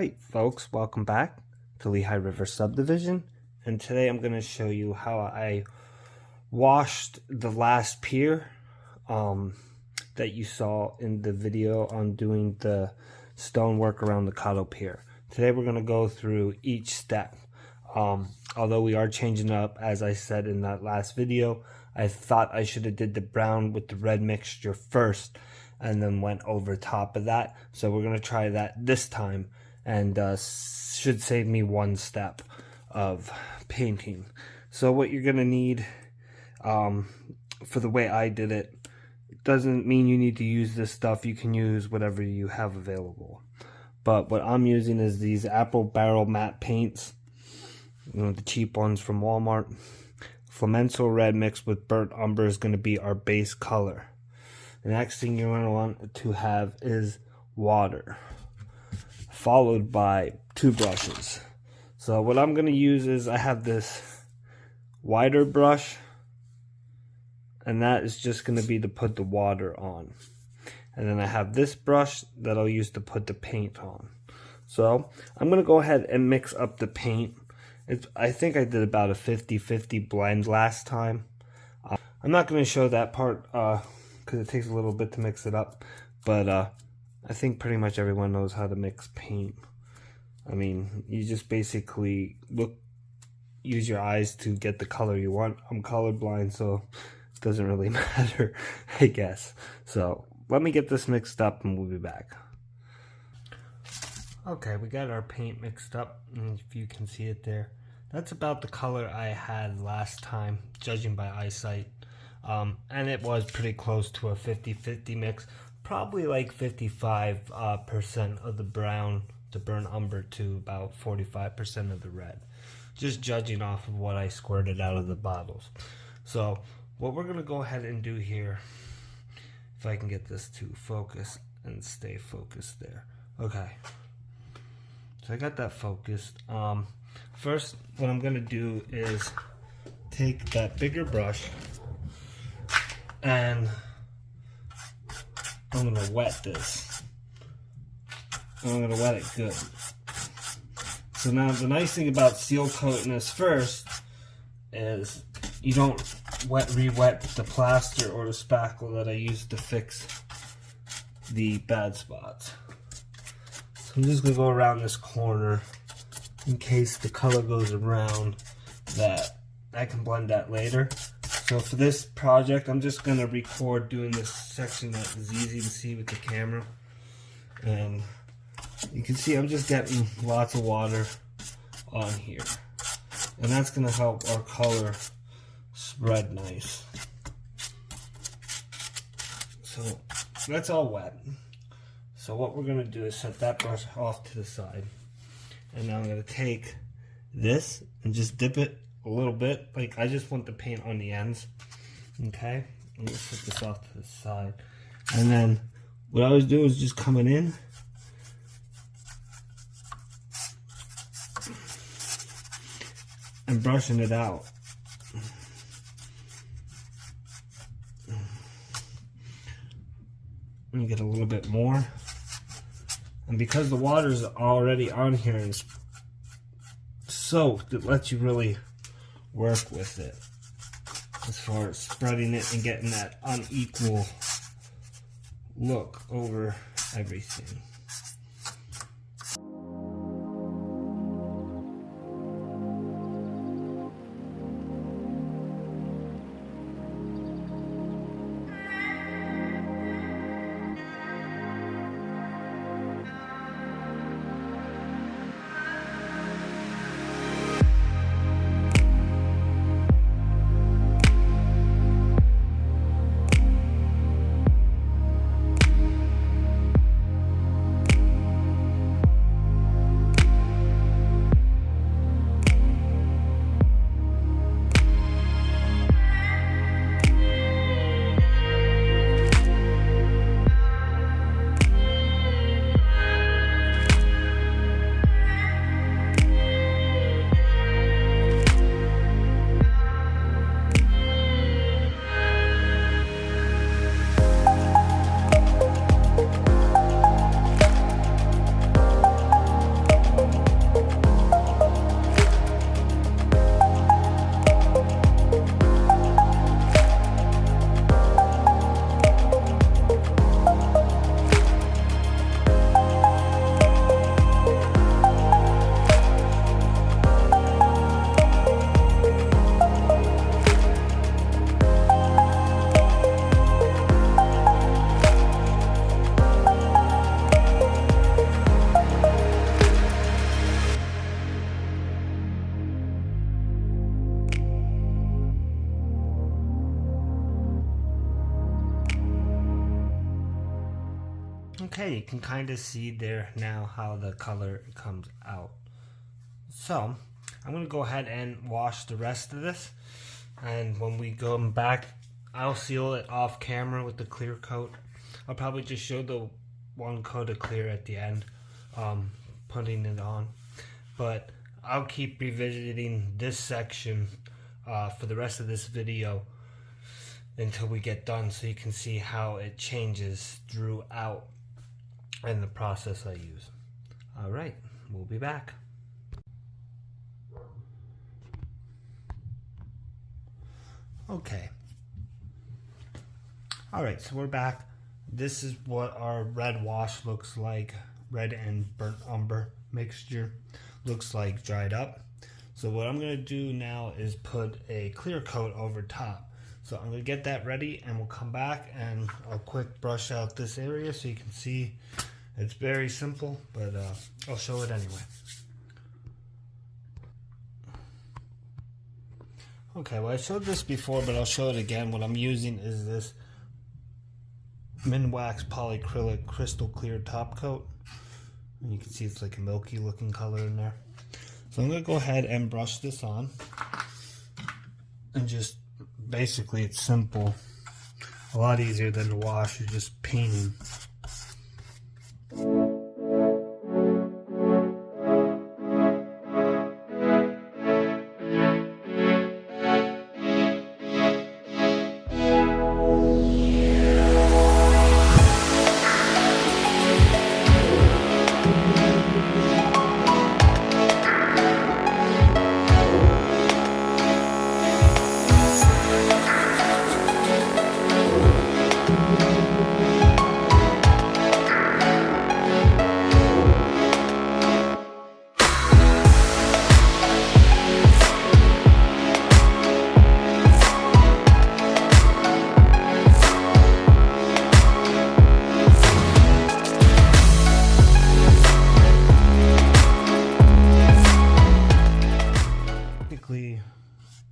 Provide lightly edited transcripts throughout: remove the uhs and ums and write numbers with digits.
Alright folks, welcome back to Lehigh River Subdivision, and today I'm going to show you how I washed the last pier that you saw in the video on doing the stonework around the Cotto Pier. Today we're going to go through each step. Although we are changing up, as I said in that last video, I thought I should have did the brown with the red mixture first and then went over top of that. So we're going to try that this time, and should save me one step of painting. So what you're going to need for the way I did it, doesn't mean you need to use this stuff. You can use whatever you have available. But what I'm using is these apple barrel matte paints, you know, the cheap ones from Walmart. Flamenco Red mixed with burnt umber is going to be our base color. The next thing you're going to want to have is water, followed by 2 brushes. So what I'm going to use is, I have this wider brush, and that is just going to be to put the water on. And then I have this brush that I'll use to put the paint on. So I'm going to go ahead and mix up the paint. I think I did about a 50-50 blend last time. I'm not going to show that part because it takes a little bit to mix it up, but I think pretty much everyone knows how to mix paint. I mean, you just basically use your eyes to get the color you want. I'm colorblind, so it doesn't really matter, I guess. So let me get this mixed up and we'll be back. Okay, we got our paint mixed up, and if you can see it there, that's about the color I had last time, judging by eyesight. And it was pretty close to a 50-50 mix, probably like 55% of the brown to burnt umber to about 45% of the red, just judging off of what I squirted out of the bottles. So what we're going to go ahead and do here, if I can get this to focus and stay focused there. Okay, so I got that focused. First, what I'm going to do is take that bigger brush and I'm going to wet this. I'm going to wet it good. So now the nice thing about seal coating this first is you don't re-wet the plaster or the spackle that I used to fix the bad spots. So I'm just going to go around this corner in case the color goes around, that I can blend that later. So for this project, I'm just going to record doing this section that is easy to see with the camera. And you can see I'm just getting lots of water on here. And that's going to help our color spread nice. So that's all wet. So what we're going to do is set that brush off to the side. And now I'm going to take this and just dip it a little bit. Like, I just want the paint on the ends. Okay? I'm going to put this off to the side. And then what I was doing is just coming in and brushing it out. Let me get a little bit more. And because the water is already on here and it's soaked, it lets you really work with it as far as spreading it and getting that unequal look over everything. Okay, you can kind of see there now how the color comes out. So I'm going to go ahead and wash the rest of this, and when we go back I'll seal it off camera with the clear coat. I'll probably just show the one coat of clear at the end, putting it on, but I'll keep revisiting this section for the rest of this video until we get done, so you can see how it changes throughout and the process I use. Alright, we'll be back. Okay. Alright, so we're back. This is what our red wash looks like. Red and burnt umber mixture looks like dried up. So what I'm going to do now is put a clear coat over top. So I'm going to get that ready and we'll come back and I'll quick brush out this area so you can see it's very simple, but I'll show it anyway. Okay, well I showed this before, but I'll show it again. What I'm using is this Minwax Polyacrylic crystal clear top coat. And you can see it's like a milky looking color in there. So I'm going to go ahead and brush this on. And just, basically it's simple. A lot easier than the wash, you're just painting.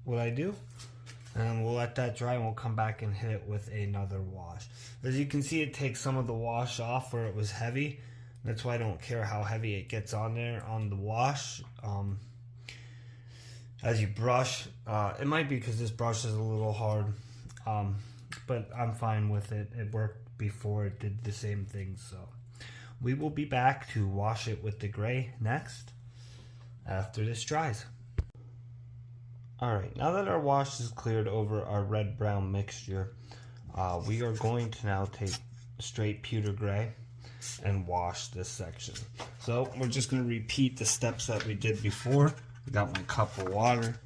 What I do, and we'll let that dry and we'll come back and hit it with another wash. As you can see, it takes some of the wash off where it was heavy. That's why I don't care how heavy it gets on there on the wash. As you brush, it might be because this brush is a little hard, but I'm fine with it. It worked before, it did the same thing. So we will be back to wash it with the gray next after this dries. Alright, now that our wash is cleared over our red-brown mixture, we are going to now take straight pewter gray and wash this section. So we're just going to repeat the steps that we did before. I got my cup of water.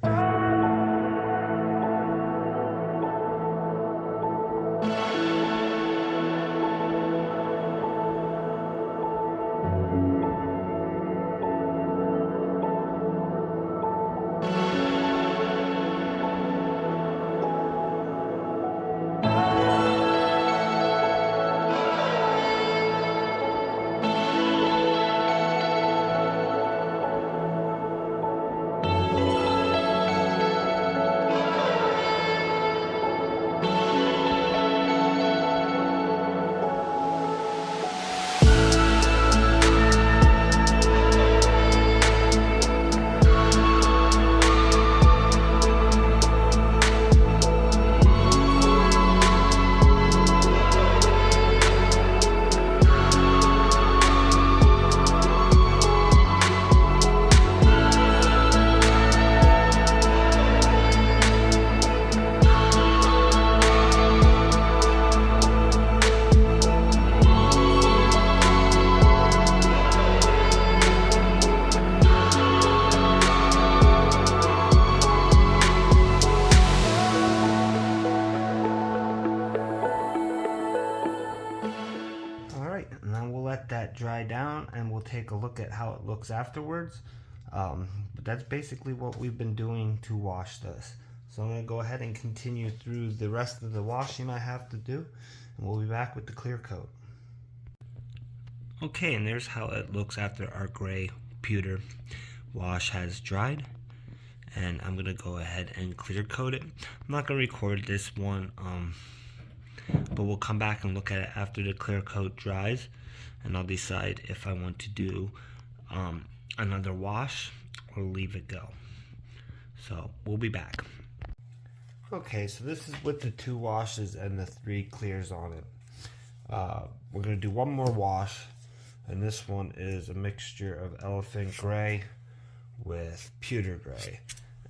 That dry down and we'll take a look at how it looks afterwards, but that's basically what we've been doing to wash this. So I'm going to go ahead and continue through the rest of the washing I have to do, and we'll be back with the clear coat. Okay, and there's how it looks after our gray pewter wash has dried, and I'm going to go ahead and clear coat it. I'm not going to record this one, but but we'll come back and look at it after the clear coat dries, and I'll decide if I want to do another wash or leave it go. So we'll be back. Okay, so this is with the 2 washes and the 3 clears on it. We're going to do one more wash, and this one is a mixture of Elephant Gray with Pewter Gray.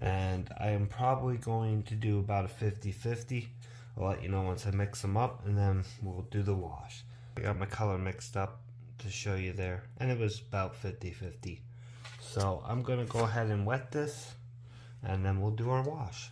And I am probably going to do about a 50-50. I'll let you know once I mix them up, and then we'll do the wash. I got my color mixed up to show you there, and it was about 50-50. So I'm going to go ahead and wet this, and then we'll do our wash.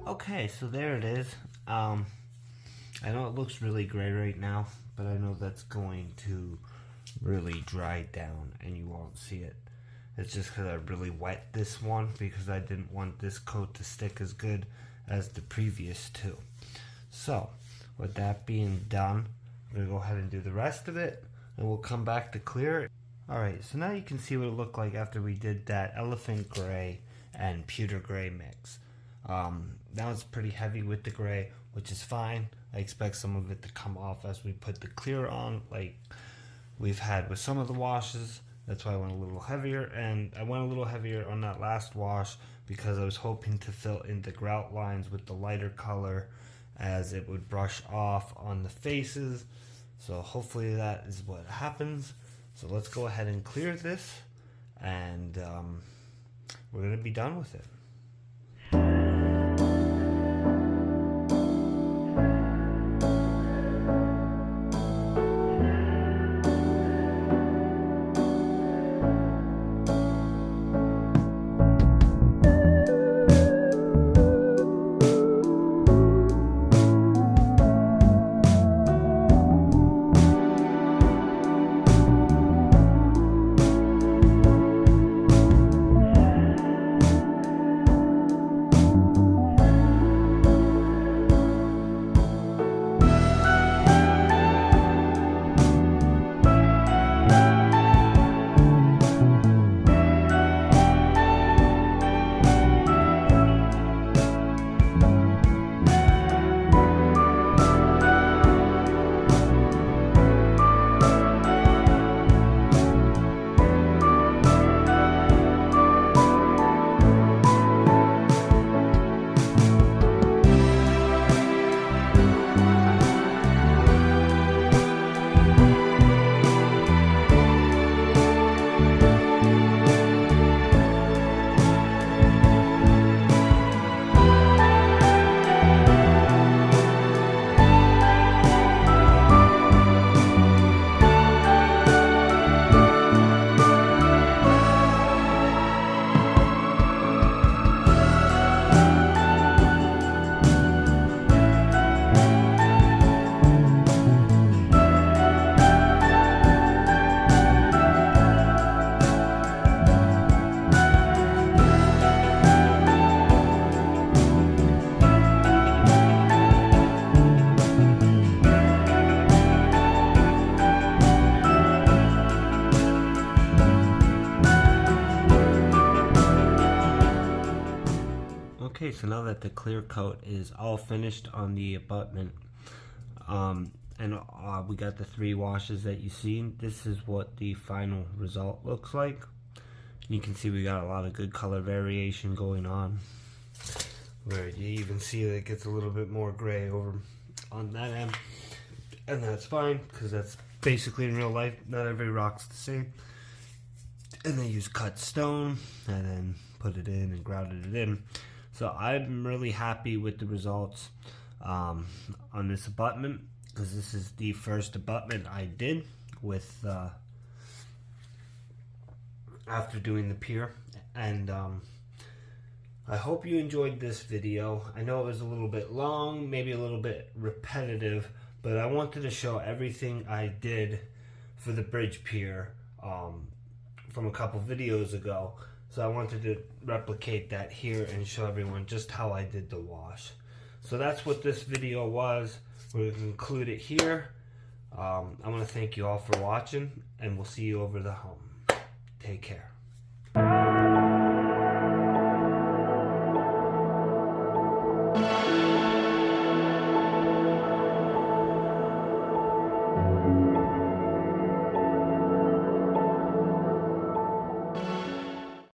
Okay, so there it is. I know it looks really gray right now, but I know that's going to really dry down and you won't see it. It's just because I really wet this one because I didn't want this coat to stick as good as the previous 2. So, with that being done, I'm going to go ahead and do the rest of it, and we'll come back to clear it. Alright, so now you can see what it looked like after we did that Elephant Gray and Pewter Gray mix. Now it's pretty heavy with the gray, which is fine. I expect some of it to come off as we put the clear on, like we've had with some of the washes. That's why I went a little heavier, and I went a little heavier on that last wash because I was hoping to fill in the grout lines with the lighter color as it would brush off on the faces. So hopefully that is what happens. So let's go ahead and clear this, and we're going to be done with it. Okay, so now that the clear coat is all finished on the abutment, we got the 3 washes that you see, this is what the final result looks like. You can see we got a lot of good color variation going on, where you even see that it gets a little bit more gray over on that end, and that's fine because that's basically in real life. Not every rock's the same. And they use cut stone and then put it in and grouted it in. So I'm really happy with the results on this abutment, because this is the first abutment I did with after doing the pier. And I hope you enjoyed this video. I know it was a little bit long, maybe a little bit repetitive, but I wanted to show everything I did for the bridge pier from a couple videos ago. So I wanted to replicate that here and show everyone just how I did the wash. So that's what this video was. We're going to conclude it here. I want to thank you all for watching, and we'll see you over the home. Take care.